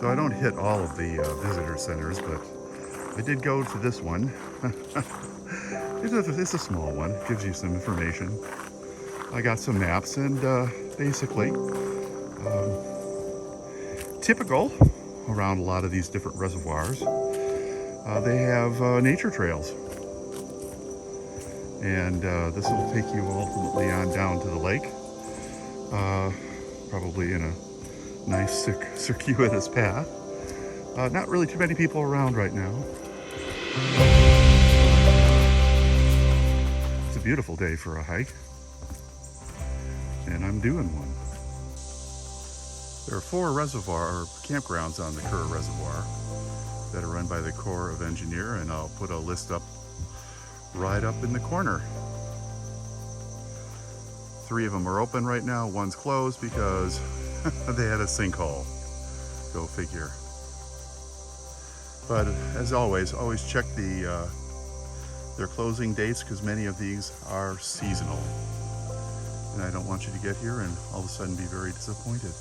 So I don't hit all of the visitor centers, but I did go to this one. It's a small one, gives you some information. I got some maps, and basically, typical around a lot of these different reservoirs, they have nature trails. And this will take you ultimately on down to the lake, probably in a nice circuitous path. Not really too many people around right now. It's a beautiful day for a hike, and I'm doing one. There are 4 campgrounds on the Kerr Reservoir that are run by the Corps of Engineers, and I'll put a list up right up in the corner. 3 of them are open right now, one's closed because they had a sinkhole. Go figure. But as always check their closing dates, because many of these are seasonal. And I don't want you to get here and all of a sudden be very disappointed.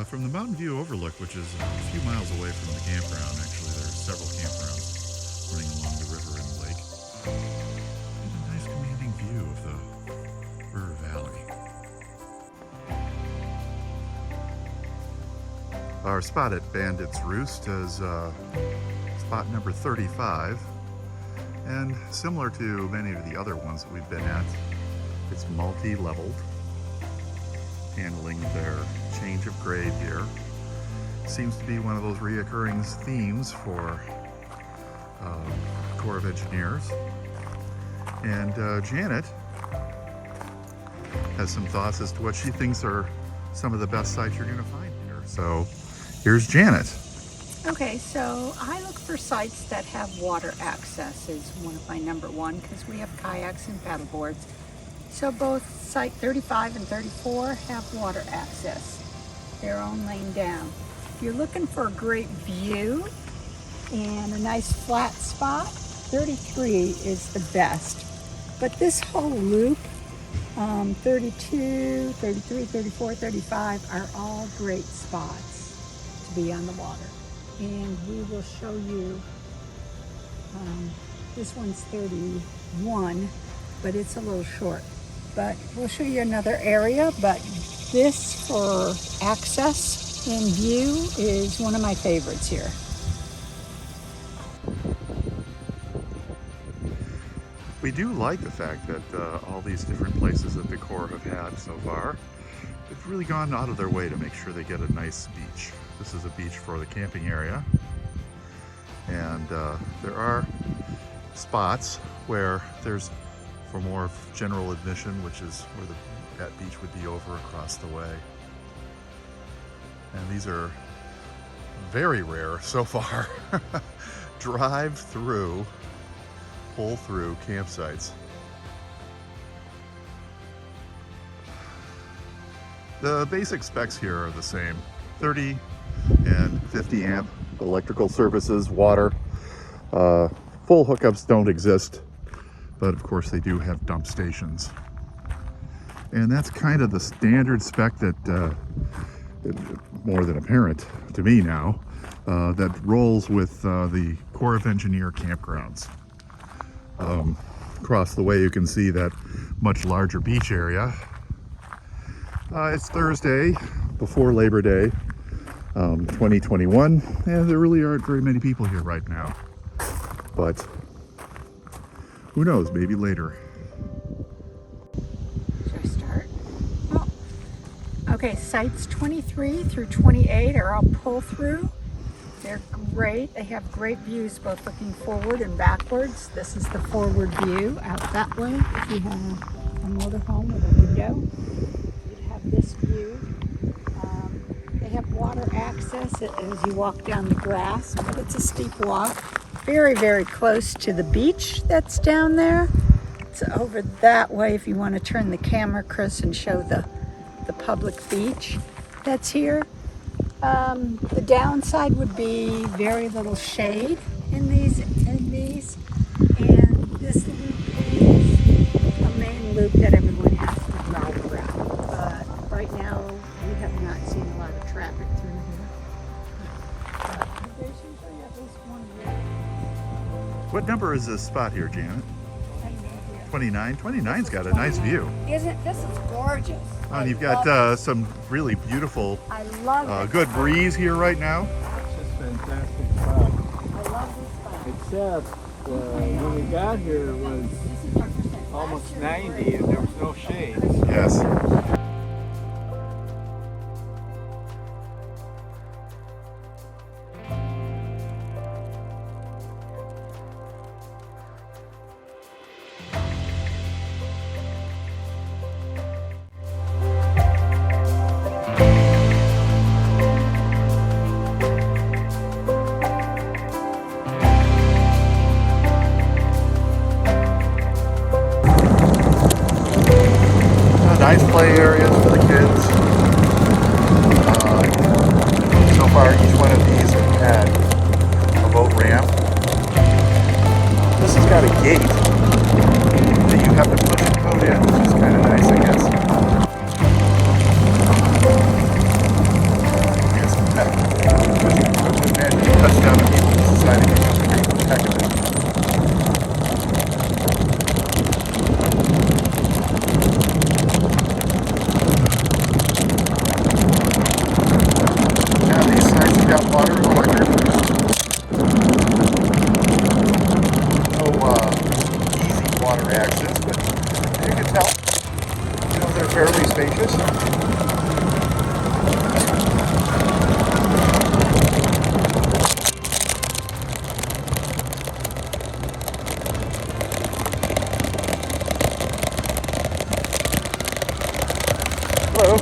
From the Mountain View Overlook, which is a few miles away from the campground, actually there's several campgrounds running along the river and the lake. There's a nice commanding view of the river valley. Our spot at Bandits Roost is spot number 35, and similar to many of the other ones that we've been at, it's multi-leveled, handling their change of grade here. Seems to be one of those reoccurring themes for Corps of Engineers. And Janet has some thoughts as to what she thinks are some of the best sites you're going to find here. So here's Janet. Okay, so I look for sites that have water access is one of my number one, because we have kayaks and paddle boards. So both site 35 and 34 have water access, their own lane down. If you're looking for a great view and a nice flat spot, 33 is the best. But this whole loop, 32, 33, 34, 35 are all great spots to be on the water. And we will show you, this one's 31, but it's a little short. But we'll show you another area, but this for access and view is one of my favorites here. We do like the fact that all these different places that the Corps have had so far, they've really gone out of their way to make sure they get a nice beach. This is a beach for the camping area, and there are spots where there's for more general admission, which is where that beach would be over across the way. And these are very rare so far. Drive-through, pull-through campsites. The basic specs here are the same. 30 and 50 amp electrical services, water. Full hookups don't exist, but of course they do have dump stations. And that's kind of the standard spec that, more than apparent to me now, that rolls with the Corps of Engineers Campgrounds. Across the way you can see that much larger beach area. It's Thursday before Labor Day, 2021, and there really aren't very many people here right now. But who knows, maybe later. Should I start? Oh. Okay, sites 23 through 28 are all pull through. They're great. They have great views both looking forward and backwards. This is the forward view out that way. If you have a motorhome with a window, you'd have this view. They have water access as you walk down the grass, but it's a steep walk. Very, very close to the beach that's down there. It's over that way if you want to turn the camera, Chris, and show the public beach that's here. The downside would be very little shade in these, and this loop is a main loop that everyone has to drive around. But What number is this spot here, Janet? 29? 29's got a nice view. Isn't this is gorgeous? Oh, and you've got some really beautiful, I love it. good breeze here right now. It's just a fantastic spot. I love this spot. Except when we got here it was almost 90 and there was no shade. Yes. Nice play areas for the kids. So far, each one of these have had a boat ramp. This has got a gate that you have to push and code in, which is kind of nice, I guess. Yes, imagine you touch down on people deciding to come here and heck of it. Water and electric. No easy water access, but you can tell, they're fairly spacious. Hello.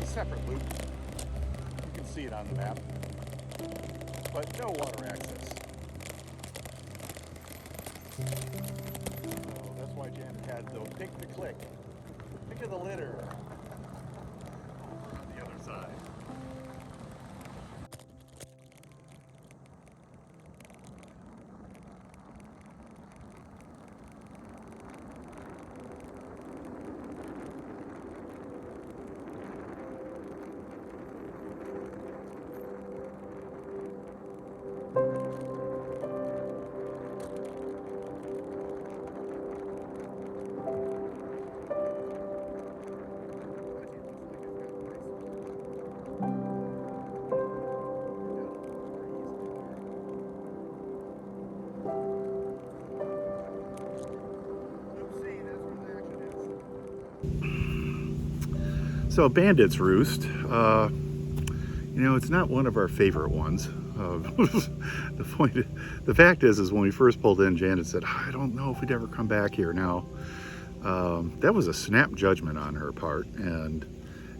Separate loop. You can see it on the map, but no water access. So that's why Janet had the pick the click, pick of the litter on the other side. So Bandits Roost, it's not one of our favorite ones. The fact is when we first pulled in, Janet said, I don't know if we'd ever come back here now. That was a snap judgment on her part, and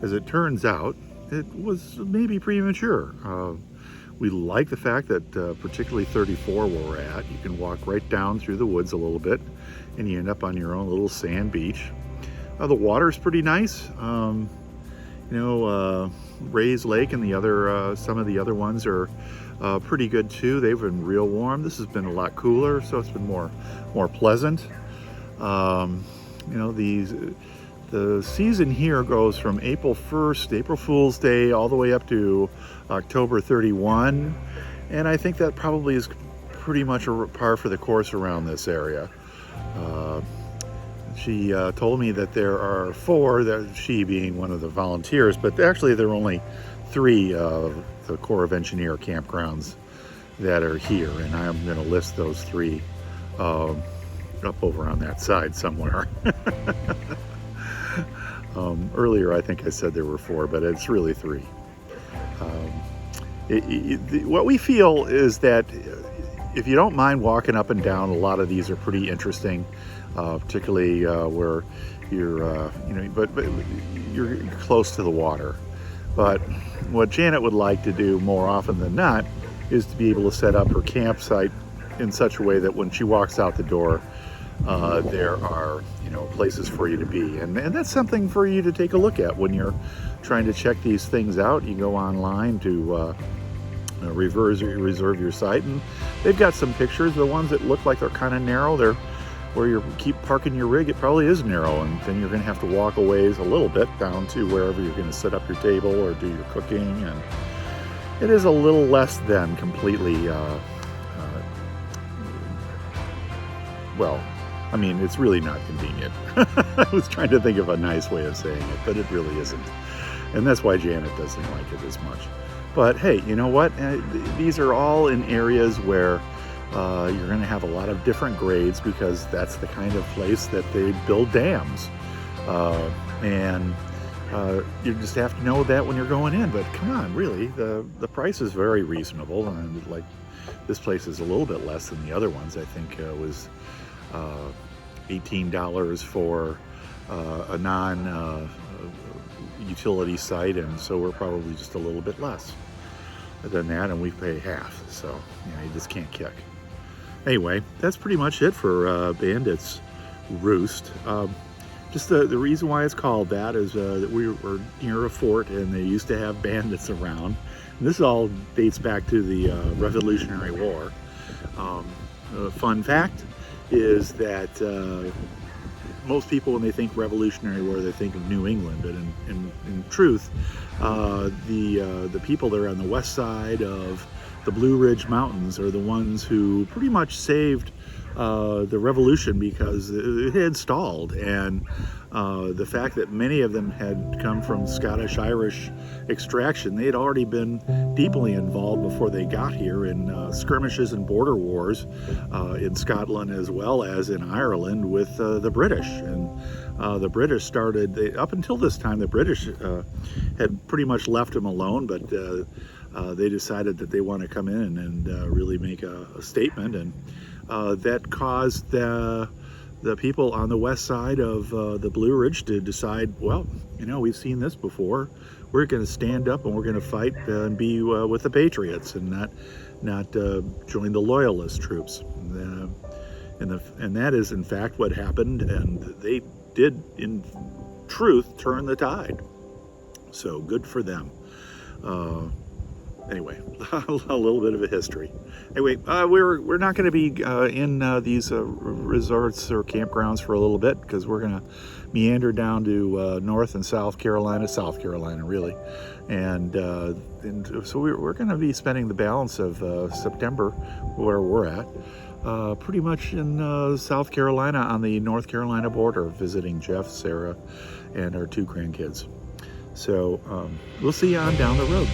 as it turns out, it was maybe premature. We like the fact that particularly 34 where we're at, you can walk right down through the woods a little bit and you end up on your own little sand beach. The water's pretty nice. Ray's Lake and the other some of the other ones are pretty good too. They've been real warm. This has been a lot cooler, so it's been more pleasant. The season here goes from April 1st, April Fool's Day, all the way up to October 31, and I think that probably is pretty much a par for the course around this area. She told me that there are 4, that she being one of the volunteers, but actually there are only 3 of the Corps of Engineers Campgrounds that are here, and I'm going to list those 3 up over on that side somewhere. Earlier I think I said there were 4, but it's really 3. What we feel is that if you don't mind walking up and down, a lot of these are pretty interesting, particularly where you're, but you're close to the water. But what Janet would like to do more often than not is to be able to set up her campsite in such a way that when she walks out the door, there are, places for you to be. And that's something for you to take a look at when you're trying to check these things out. You go online to reserve your site, and they've got some pictures. The ones that look like they're kind of narrow, they're where you keep parking your rig, it probably is narrow, and then you're going to have to walk a ways a little bit down to wherever you're going to set up your table or do your cooking, and it is a little less than completely well, I mean, it's really not convenient. I was trying to think of a nice way of saying it, but it really isn't. And that's why Janet doesn't like it as much. But hey, you know what? These are all in areas where you're going to have a lot of different grades, because that's the kind of place that they build dams. And you just have to know that when you're going in. But come on, really, the price is very reasonable. And like, this place is a little bit less than the other ones. I think it was $18 for a non-utility site, and so we're probably just a little bit less than that, and we pay half, so you just can't kick. Anyway, that's pretty much it for Bandits Roost. Just the reason why it's called that is that we were near a fort, and they used to have bandits around. And this all dates back to the Revolutionary War. Fun fact is that most people, when they think Revolutionary War, they think of New England, but in truth, the people that are on the west side of the Blue Ridge Mountains are the ones who pretty much saved the Revolution, because it had stalled, and the fact that many of them had come from Scottish-Irish extraction, they had already been deeply involved before they got here in skirmishes and border wars in Scotland as well as in Ireland with the British. And the British started, up until this time, the British had pretty much left them alone, but they decided that they want to come in and really make a statement, and that caused the people on the west side of the Blue Ridge to decide, well, we've seen this before. We're going to stand up and we're going to fight and be with the Patriots, and not join the Loyalist troops. And that is in fact what happened, and they did in truth turn the tide. So good for them. Anyway, a little bit of a history. Anyway, we're not going to be in these resorts or campgrounds for a little bit, because we're going to meander down to North and South Carolina really, and so we're going to be spending the balance of September where we're at, pretty much in South Carolina on the North Carolina border, visiting Jeff, Sarah, and our 2 grandkids. So we'll see you on down the road.